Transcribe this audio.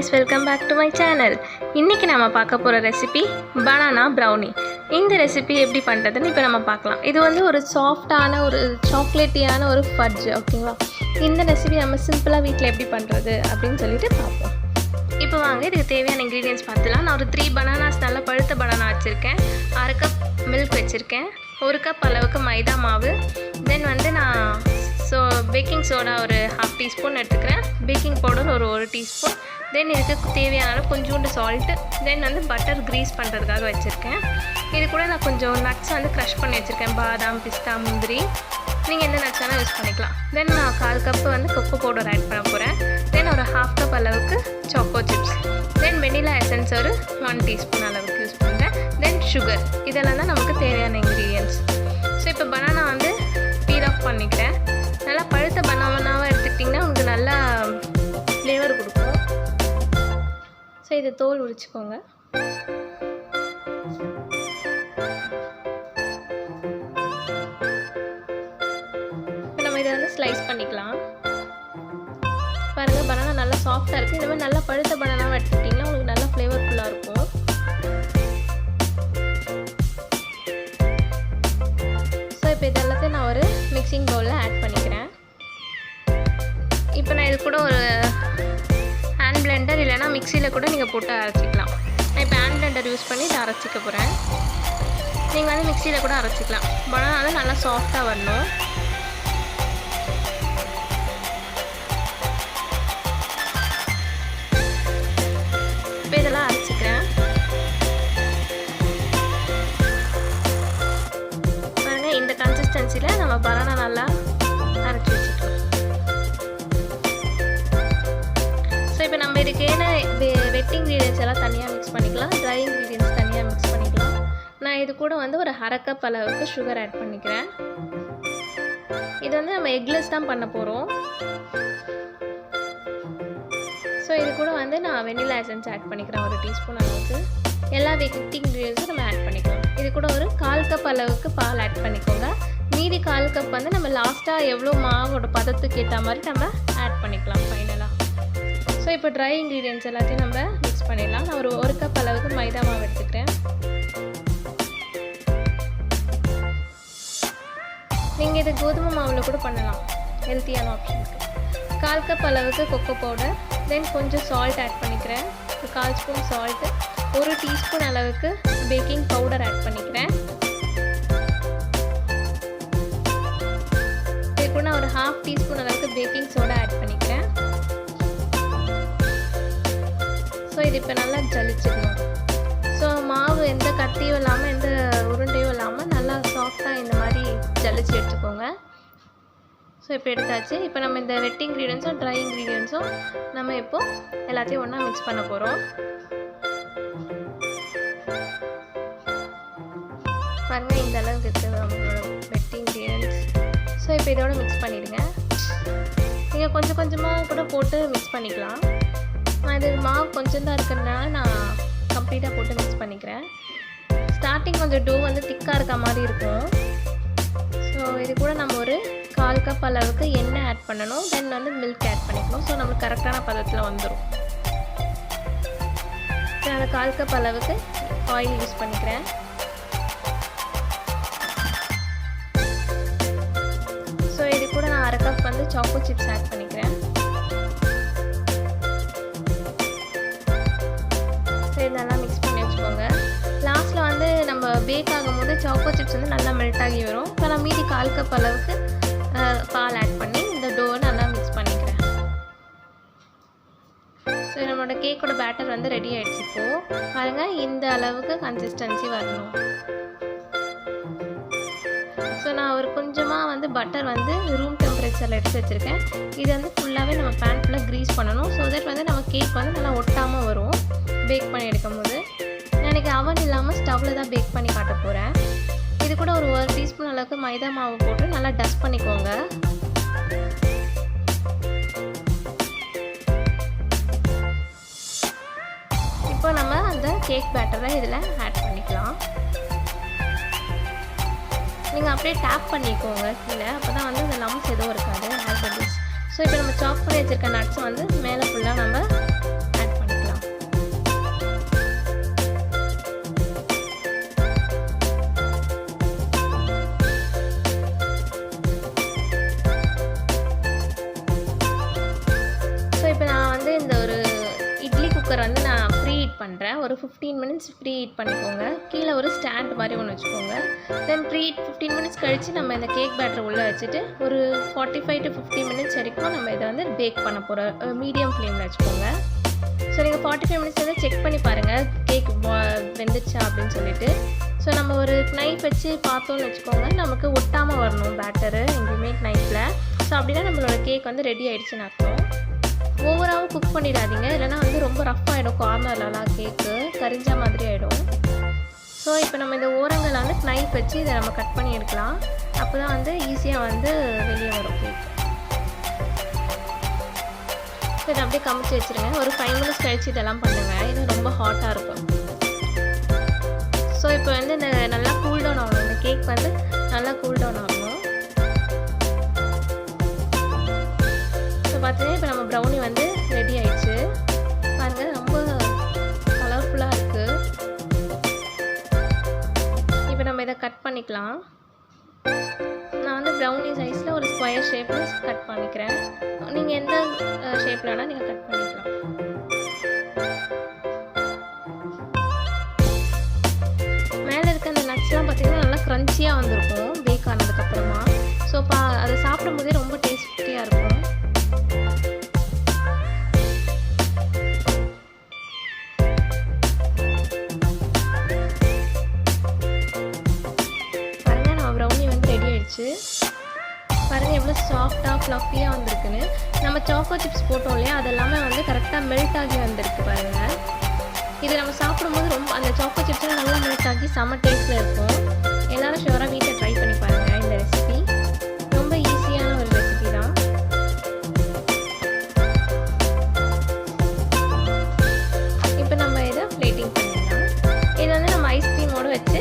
guys, welcome back to my channel. இன்னைக்கு நாம பார்க்க போற ரெசிபி banana brownie. இந்த ரெசிபி எப்படி பண்றதுன்னு இப்போ நாம பார்க்கலாம். இது வந்து ஒரு சாஃப்ட்டான ஒரு சாக்லேட்டியான ஒரு ஃபட்ஜ், ஓகேவா? இந்த ரெசிபி நம்ம சிம்பிளா வீட்ல எப்படி பண்றது அப்படினு சொல்லிட்டு பார்ப்போம். இப்போ வாங்க இதுக்கு தேவையான ingredients பார்த்துலாம். நான் ஒரு 3 bananas நல்ல பழுத்த banana வச்சிருக்கேன். 1/2 கப் milk வச்சிருக்கேன். 1 கப் அளவுக்கு மைதா மாவு. தென் வந்து நான் பேக்கிங் சோடா ஒரு 1/2 டீஸ்பூன் எடுத்துக்கிறேன். பேக்கிங் பவுடர் ஒரு 1 டீஸ்பூன். தென் இதுக்கு தேவையான கொஞ்சோண்டு சால்ட்டு. தென் வந்து பட்டர் க்ரீஸ் பண்ணுறதுக்காக வச்சுருக்கேன். இது கூட நான் கொஞ்சம் நட்ஸ் வந்து க்ரஷ் பண்ணி வச்சுருக்கேன். பாதாம், பிஸ்தா, முந்திரி, நீங்கள் எந்த நட்ஸ் வேணால் யூஸ் பண்ணிக்கலாம். தென் நான் 1/4 கப்பு வந்து கொக்கோ பவுடர் ஆட் பண்ண போகிறேன். தென் ஒரு 1/2 கப் அளவுக்கு choco சிப்ஸ். தென் வெனிலா எசன்ஸ் ஒரு 1 டீஸ்பூன் அளவுக்கு யூஸ் பண்ணுறேன். தென் சுகர். இதெல்லாம் தான் நமக்கு தேவையான இன்க்ரீடியன்ட்ஸ். ஸோ இப்போ பனானா வந்து பீல் ஆஃப் பண்ணிக்கிறேன். நல்லா பழுத்த பனானாவாக எடுத்துக்கிட்டிங்கன்னா உங்களுக்கு நல்லா ஃப்ளேவர் கொடுக்கும். ஸோ இது தோல் உரிச்சுக்கோங்க. இப்போ நம்ம இதை வந்து ஸ்லைஸ் பண்ணிக்கலாம். பாருங்கள், பனானா நல்லா சாஃப்டாக இருக்குது. இந்த மாதிரி நல்லா பழுத்த பனானாவாக எடுத்துக்கிட்டிங்கன்னா உங்களுக்கு நல்லா ஃப்ளேவர்ஃபுல்லாக இருக்கும். ஸோ இப்போ இது எல்லாத்தையும் நான் ஒரு மிக்சிங் பவுலில் ஆட் பண்ணிக்கிறேன். இப்போ நான் இது கூட ஒரு ஹேண்ட் பிளெண்டர் இல்லைனா மிக்சியில் கூட நீங்கள் போட்டு அரைச்சிக்கலாம். நான் இப்போ ஹேண்ட் பிளெண்டர் யூஸ் பண்ணி இதை அரைச்சிக்க போகிறேன். நீங்கள் வந்து மிக்சியில் கூட அரைச்சிக்கலாம். பனானா வந்து நல்லா சாஃப்டாக வரணும். இப்போ இதெல்லாம் அரைச்சிக்கிறேன். பாருங்கள், இந்த கன்சிஸ்டன்சியில் நம்ம பனானா நல்லா அரைச்சி வச்சுக்கலாம். இப்போ நம்ம இதுக்கு ஏன்னா வெட் இன்க்ரீடியன்ஸ் எல்லாம் தனியாக மிக்ஸ் பண்ணிக்கலாம், ட்ரை இன்க்ரீடியன்ஸ் தனியாக மிக்ஸ் பண்ணிக்கலாம். நான் இது கூட வந்து ஒரு 1/2 கப் அளவுக்கு சுகர் ஆட் பண்ணிக்கிறேன். இது வந்து நம்ம எக்லெஸ் தான் பண்ண போகிறோம். ஸோ இது கூட வந்து நான் வெனிலா எசன்ஸ் ஆட் பண்ணிக்கிறேன் 1 டீஸ்பூன் அளவுக்கு. எல்லா வெட் இன்க்ரீடியன்ஸும் நம்ம ஆட் பண்ணிக்கலாம். இது கூட ஒரு 1/4 கப் அளவுக்கு பால் ஆட் பண்ணிக்கோங்க. மீதி 1/4 கப் வந்து நம்ம லாஸ்ட்டாக எவ்வளோ மாவோட பதத்துக்கு ஏற்ற மாதிரி நம்ம ஆட் பண்ணிக்கலாம் ஃபைனலாக. ஸோ இப்போ ட்ரை இன்க்ரீடியன்ட்ஸ் எல்லாத்தையும் நம்ம மிக்ஸ் பண்ணிடலாம். நான் ஒரு 1 கப் அளவுக்கு மைதா மாவு எடுத்துக்கிறேன். நீங்கள் இது கோதுமை மாவில் கூட பண்ணலாம், ஹெல்த்தியான ஆப்ஷனுக்கு. 1/4 கப் அளவுக்கு கொக்கோ பவுடர். தென் கொஞ்சம் சால்ட் ஆட் பண்ணிக்கிறேன். 1/4 ஸ்பூன் சால்ட்டு. 1 டீஸ்பூன் அளவுக்கு பேக்கிங் பவுடர் ஆட் பண்ணிக்கிறேன். இது கூட நான் ஒரு 1/2 டீஸ்பூன் அளவுக்கு பேக்கிங் சோடா ஆட் பண்ணிக்கிறேன். ஸோ இது இப்போ நல்லா ஜலிச்சிடணும். ஸோ மாவு எந்த கட்டியும் இல்லாமல் எந்த உருண்டையும் இல்லாமல் நல்லா சாஃப்டாக இந்த மாதிரி ஜலிச்சு எடுத்துக்கோங்க. ஸோ இப்போ எடுத்தாச்சு. இப்போ நம்ம இந்த வெட் இன்க்ரீடியன்ஸும் ட்ரை இன்க்ரீடியன்ஸும் நம்ம இப்போது எல்லாத்தையும் ஒன்றா மிக்ஸ் பண்ண போகிறோம். பாருங்கள், இந்த அளவுக்கு இருக்குது நம்மளோட வெட் இன்க்ரீடியன்ஸ். ஸோ இப்போ இதோட மிக்ஸ் பண்ணிவிடுங்க. நீங்கள் கொஞ்சம் கொஞ்சமாக கூட போட்டு மிக்ஸ் பண்ணிக்கலாம். நான் இது மாவு கொஞ்சம் தான் இருக்கிறதுனால நான் கம்ப்ளீட்டாக போட்டு மிக்ஸ் பண்ணிக்கிறேன். ஸ்டார்டிங் கொஞ்சம் டோ வந்து திக்காக இருக்க மாதிரி இருக்கும். ஸோ இது கூட நம்ம ஒரு 1/4 கப் அளவுக்கு எண்ணெய் ஆட் பண்ணணும். தென் வந்து மில்க் ஆட் பண்ணிக்கணும். ஸோ நம்மளுக்கு கரெக்டான பதத்தில் வந்துடும். நான் 1/4 கப் அளவுக்கு ஆயில் யூஸ் பண்ணிக்கிறேன். ஸோ இது கூட நான் 1/2 கப் வந்து choco சிப்ஸ் ஆட் பண்ணிக்கிறேன். இதெல்லாம் மிக்ஸ் பண்ணி வச்சுக்கோங்க. லாஸ்ட்டில் வந்து நம்ம பேக் ஆகும்போது choco சிப்ஸ் வந்து நல்லா மெல்ட் ஆகி வரும். இப்போ நான் மீதி 1/4 கப் அளவுக்கு பால் ஆட் பண்ணி இந்த டோவை நல்லா மிக்ஸ் பண்ணிக்கிறேன். ஸோ நம்மளோட கேக்கோட பேட்டர் வந்து ரெடி ஆகிடுச்சு. இப்போது பாருங்கள், இந்த அளவுக்கு கன்சிஸ்டன்சி வரணும். ஸோ நான் ஒரு கொஞ்சமாக வந்து பட்டர் வந்து ரூம் டெம்பரேச்சரில் எடுத்து வச்சுருக்கேன். இது வந்து ஃபுல்லாகவே நம்ம பேன் ஃபுல்லாக க்ரீஸ் பண்ணணும். ஸோ தட் வந்து நம்ம கேக் வந்து நல்லா ஒட்டாமல் வரும் பேக் பண்ணி எடுக்கும் போது. நான் இன்றைக்கி அவன் இல்லாமல் ஸ்டவ்வில் தான் பேக் பண்ணி காட்ட போகிறேன். இது கூட ஒரு 1 டீஸ்பூன் அளவுக்கு மைதா மாவு போட்டு நல்லா டஸ்ட் பண்ணிக்கோங்க. இப்போ நம்ம அந்த கேக் பேட்டரை இதில் ஆட் பண்ணிக்கலாம். நீங்கள் அப்படியே டேப் பண்ணிக்கோங்க கீழே, அப்போ தான் வந்து இந்த லம்ஸ் எதுவும் இருக்காது. ஸோ இப்போ நம்ம சாப் பண்ணி வச்சுருக்க நட்ஸை வந்து மேலே ஃபுல்லாக நம்ம ஆட் பண்ணிக்கலாம். ஒரு 15 மினிட்ஸ் ப்ரீ ஹீட் பண்ணிக்கோங்க. கீழே ஒரு ஸ்டாண்ட் மாதிரி ஒன்று வச்சுக்கோங்க. தென் ப்ரீ ஹீட் 15 மினிட்ஸ் கழித்து நம்ம இந்த கேக் பேட்டர் உள்ளே வச்சுட்டு ஒரு 45 to 50 மினிட்ஸ் வரைக்கும் நம்ம இதை வந்து பேக் பண்ண போகிறோம். மீடியம் ஃப்ளேமில் வச்சுக்கோங்க. ஸோ நீங்கள் 45 மினிட்ஸ் வந்து செக் பண்ணி பாருங்கள் கேக் வெந்துச்சா அப்படின்னு சொல்லிட்டு. ஸோ நம்ம ஒரு நைஃப் வச்சு பார்த்தோன்னு வச்சுக்கோங்க, நமக்கு ஒட்டாமல் வரணும் பேட்டரு எங்கேயுமே நைஃப்பில். ஸோ அப்படின்னா நம்மளோட கேக் வந்து ரெடி ஆகிடுச்சுன்னு அர்த்தம். ஓவராகவும் குக் பண்ணிடாதீங்க, இல்லைனா வந்து ரொம்ப ரஃப் ஆகிடும், கார்னர்லலாம் கேக்கு கரிஞ்ச மாதிரி ஆகிடும். ஸோ இப்போ நம்ம இந்த ஓரங்களை வந்து நைஃப் வச்சு இதை நம்ம கட் பண்ணி எடுக்கலாம். அப்போ தான் வந்து ஈஸியாக வந்து வெளியே வரும் கேக். ஸோ இதை அப்படியே கமிச்சு வச்சுருங்க. ஒரு 5 மினிட்ஸ் கழிச்சு இதெல்லாம் பண்ணுங்கள், இது ரொம்ப ஹாட்டாக இருக்கும். ஸோ இப்போ வந்து இந்த நல்லா கூல் டவுன் ஆகணும், இந்த கேக் வந்து நல்லா கூல் டவுன் ஆகணும். ஸோ பார்த்தீங்கன்னா இப்போ நம்ம ப்ரௌனி வந்து ரெடி ஆயிடுச்சு. பாருங்கள் ரொம்ப கலர்ஃபுல்லாக இருக்குது. இப்போ நம்ம இதை கட் பண்ணிக்கலாம். நான் வந்து ப்ரௌனி சைஸில் ஒரு ஸ்கொயர் ஷேப்பில் கட் பண்ணிக்கிறேன். நீங்கள் எந்த ஷேப்பில் வேணால் நீங்கள் கட் பண்ணிக்கலாம். மேலே இருக்க அந்த நட்ஸ்லாம் பார்த்திங்கன்னா நல்லா க்ரன்ச்சியாக வந்திருக்கும் பேக் ஆனதுக்கப்புறமா. ஸோ அதை சாப்பிடும் போதே ரொம்ப டேஸ்டியாக இருக்கும். பாருங்கள் நம்ம ப்ரௌனி வந்து ரெடி ஆயிடுச்சு. பாருங்கள் எவ்வளோ சாஃப்டாக ஃப்ளஃபியாக வந்திருக்குன்னு. நம்ம சாக்கோ சிப்ஸ் போட்டோம் இல்லையா, அதெல்லாமே வந்து கரெக்டாக மெல்ட் ஆகி வந்திருக்கு பாருங்கள். இது நம்ம சாப்பிடும்போது ரொம்ப அந்த சாக்கோ சிப்ஸ்லாம் நல்லா மெல்ட் ஆகி செம்ம டேஸ்ட்டில் இருக்கும். எல்லோரும் ஷுவராக வீட்டில் ட்ரை பண்ணி பாருங்கள். இந்த ரெசிபி ரொம்ப ஈஸியான ஒரு ரெசிபி தான். இப்போ நம்ம இதை பிளேட்டிங் பண்ணிடலாம். இது வந்து நம்ம ஐஸ்கிரீமோடு வச்சு